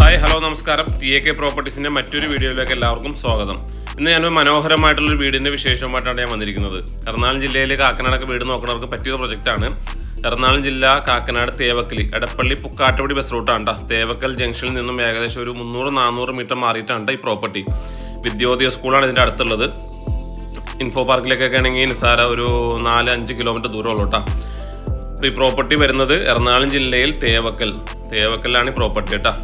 Hi hello നമസ്കാരം. TAK പ്രോപ്പർട്ടീസിൻ്റെ മറ്റൊരു വീഡിയോയിലേക്ക് എല്ലാവർക്കും സ്വാഗതം. ഇന്ന് ഞാനൊരു മനോഹരമായിട്ടുള്ളൊരു വീടിൻ്റെ വിശേഷമായിട്ടാണ് ഞാൻ വന്നിരിക്കുന്നത്. എറണാകുളം ജില്ലയിലെ കാക്കനാടൊക്കെ വീട് നോക്കുന്നവർക്ക് പറ്റിയ പ്രൊജക്റ്റാണ്. എറണാകുളം ജില്ല കാക്കനാട് തേവക്കൽ എടപ്പള്ളി പുക്കാട്ടുപടി ബസ് റൂട്ടാണ് കേട്ടോ. തേവക്കൽ ജംഗ്ഷനിൽ നിന്നും ഏകദേശം ഒരു 300-400 മീറ്റർ മാറിയിട്ടാണ് ഈ പ്രോപ്പർട്ടി. വിദ്യോദയ സ്കൂളാണ് ഇതിൻ്റെ അടുത്തുള്ളത്. ഇൻഫോ പാർക്കിലേക്കൊക്കെ ആണെങ്കിൽ നിസാര ഒരു 4-5 കിലോമീറ്റർ ദൂരമുള്ളൂ കേട്ടോ. അപ്പോൾ ഈ പ്രോപ്പർട്ടി വരുന്നത് എറണാകുളം ജില്ലയിൽ തേവക്കലാണ് ഈ പ്രോപ്പർട്ടി കേട്ടോ.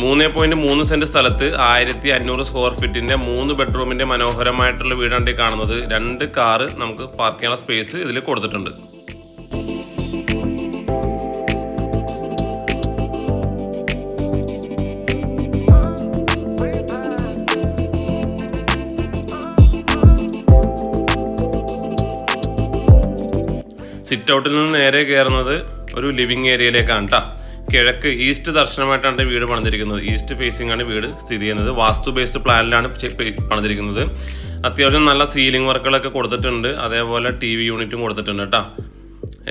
3.3 സെൻറ്റ് സ്ഥലത്ത് 1500 സ്ക്വയർ ഫീറ്റിൻ്റെ 3 ബെഡ്റൂമിൻ്റെ മനോഹരമായിട്ടുള്ള വീടാണ് ഈ കാണുന്നത്. 2 കാറ് നമുക്ക് പാർക്ക് ചെയ്യാനുള്ള സ്പേസ് ഇതിൽ കൊടുത്തിട്ടുണ്ട്. സിറ്റ് ഔട്ടിൽ നിന്ന് നേരെ കയറുന്നത് ഒരു ലിവിങ് ഏരിയയിലേക്കാണ് കേട്ടോ. കിഴക്ക് ഈസ്റ്റ് ദർശനമായിട്ടാണ് വീട് പണിതിരിക്കുന്നത്. ഈസ്റ്റ് ഫേസിംഗ് ആണ് വീട് സ്ഥിതി ചെയ്യുന്നത്. വാസ്തു ബേസ്ഡ് പ്ലാനിലാണ് പണിതിരിക്കുന്നത്. അത്യാവശ്യം നല്ല സീലിംഗ് വർക്കുകളൊക്കെ കൊടുത്തിട്ടുണ്ട്. അതേപോലെ TV യൂണിറ്റും കൊടുത്തിട്ടുണ്ട് കേട്ടോ.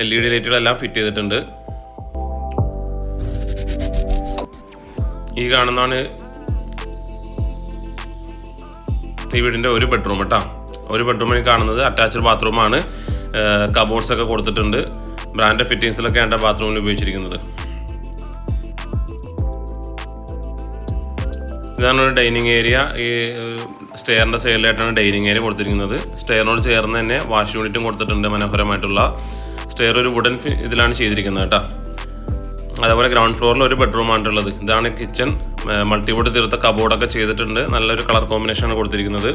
LED ലൈറ്റുകളെല്ലാം ഫിറ്റ് ചെയ്തിട്ടുണ്ട്. ഈ കാണുന്നതാണ് ഈ വീടിൻ്റെ ഒരു ബെഡ്റൂം കേട്ടോ. ഒരു ബെഡ്റൂമിൽ കാണുന്നത് അറ്റാച്ച്ഡ് ബാത്റൂമാണ്. കബോർഡ്സ് ഒക്കെ കൊടുത്തിട്ടുണ്ട്. ബ്രാൻഡ് ഫിറ്റിങ്സിലൊക്കെയാണ് ബാത്റൂമിൽ ഉപയോഗിച്ചിരിക്കുന്നത്. ഇതാണ് ഒരു ഡൈനിങ് ഏരിയ. ഈ സ്റ്റെയറിൻ്റെ സൈഡിലായിട്ടാണ് ഡൈനിങ് ഏരിയ കൊടുത്തിരിക്കുന്നത്. സ്റ്റെയറിനോട് ചേർന്ന് തന്നെ വാഷ് യൂണിറ്റും കൊടുത്തിട്ടുണ്ട്. മനോഹരമായിട്ടുള്ള സ്റ്റെയർ ഒരു വുഡൻ ഇതിലാണ് ചെയ്തിരിക്കുന്നത് കേട്ടോ. അതേപോലെ ഗ്രൗണ്ട് ഫ്ലോറിൽ ഒരു ബെഡ്റൂമാണുള്ളത്. ഇതാണ് കിച്ചൺ. മൾട്ടിവുഡ് തീർത്ത കബോർഡൊക്കെ ചെയ്തിട്ടുണ്ട്. നല്ലൊരു കളർ കോമ്പിനേഷനാണ് കൊടുത്തിരിക്കുന്നത്.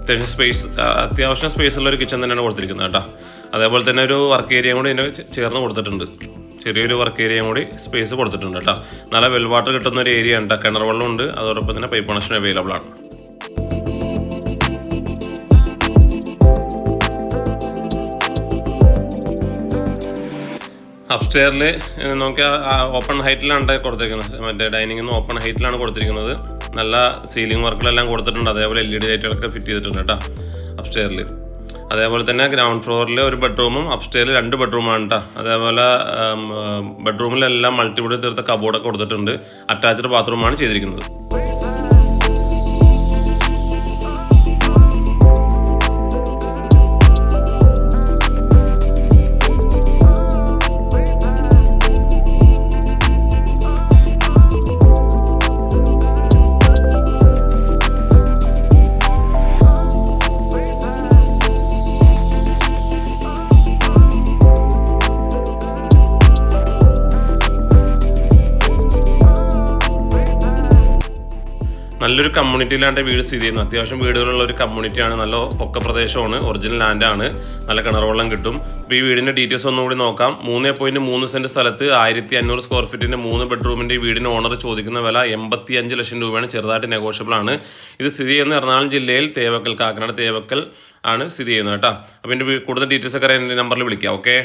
അത്യാവശ്യം സ്പേസ് ഉള്ള ഒരു കിച്ചൺ തന്നെയാണ് കൊടുത്തിരിക്കുന്നത് കേട്ടോ. അതേപോലെ തന്നെ ഒരു വർക്ക് ഏരിയയും കൂടി ഇതിന് ചേർന്ന് കൊടുത്തിട്ടുണ്ട്. ചെറിയൊരു വർക്ക് ഏരിയയും കൂടി സ്പേസ് കൊടുത്തിട്ടുണ്ട് കേട്ടോ. നല്ല വെൽ വാട്ടർ കിട്ടുന്ന ഒരു ഏരിയ ഉണ്ട്. കിണർ വെള്ളമുണ്ട്. അതോടൊപ്പം തന്നെ പൈപ്പ് കണക്ഷൻ അവൈലബിൾ ആണ്. അപ്സ്റ്റെയറിൽ നോക്കിയാൽ ഓപ്പൺ ഹൈറ്റിലാണ് കൊടുത്തിരിക്കുന്നത്. മറ്റേ ഡൈനിങ്ങിൽ നിന്ന് ഓപ്പൺ ഹൈറ്റിലാണ് കൊടുത്തിരിക്കുന്നത്. നല്ല സീലിംഗ് വർക്കുകളെല്ലാം കൊടുത്തിട്ടുണ്ട്. അതേപോലെ LED ലൈറ്റുകളൊക്കെ ഫിറ്റ് ചെയ്തിട്ടുണ്ട് കേട്ടോ അപ്സ്റ്റെയറിൽ. അതേപോലെ തന്നെ ഗ്രൗണ്ട് ഫ്ലോറിൽ ഒരു ബെഡ്റൂമും അപ്സ്റ്റെയറിൽ 2 ബെഡ്റൂമാണ് കേട്ടോ. അതേപോലെ ബെഡ്റൂമിലെല്ലാം മൾട്ടിവുഡ് തീർത്ത കബോർഡൊക്കെ കൊടുത്തിട്ടുണ്ട്. അറ്റാച്ച്ഡ് ബാത്റൂമാണ് ചെയ്തിരിക്കുന്നത്. നല്ലൊരു കമ്മ്യൂണിറ്റിയിലാണ് വീട് സ്ഥിതി ചെയ്യുന്നത്. അത്യാവശ്യം വീടുകളുള്ള ഒരു കമ്മ്യൂണിറ്റിയാണ്. നല്ല പൊക്ക പ്രദേശമാണ്. ഒറിജിനൽ ലാൻഡാണ്. നല്ല കിണർ വെള്ളം കിട്ടും. അപ്പോൾ ഈ വീടിൻ്റെ ഡീറ്റെയിൽസ് ഒന്നുകൂടി നോക്കാം. 3.3 സെൻറ്റ് സ്ഥലത്ത് 1500 സ്ക്വയർ ഫീറ്റിൻ്റെ 3 ബെഡ്റൂമിൻ്റെ വീടിന് ഓണർ ചോദിക്കുന്ന വില 85 ലക്ഷം രൂപയാണ്. ചെറുതായിട്ട് നെഗോഷ്യബിൾ ആണ്. ഇത് സ്ഥിതി ചെയ്യുന്ന എറണാകുളം ജില്ലയിൽ കാക്കനാട് തേവക്കൽ ആണ് സ്ഥിതി ചെയ്യുന്നത് കേട്ടോ. അപ്പോൾ എൻ്റെ കൂടുതൽ ഡീറ്റെയിൽസ് ഒക്കെ അറിയാൻ എൻ്റെ നമ്പറിൽ വിളിക്കാം. ഓക്കെ.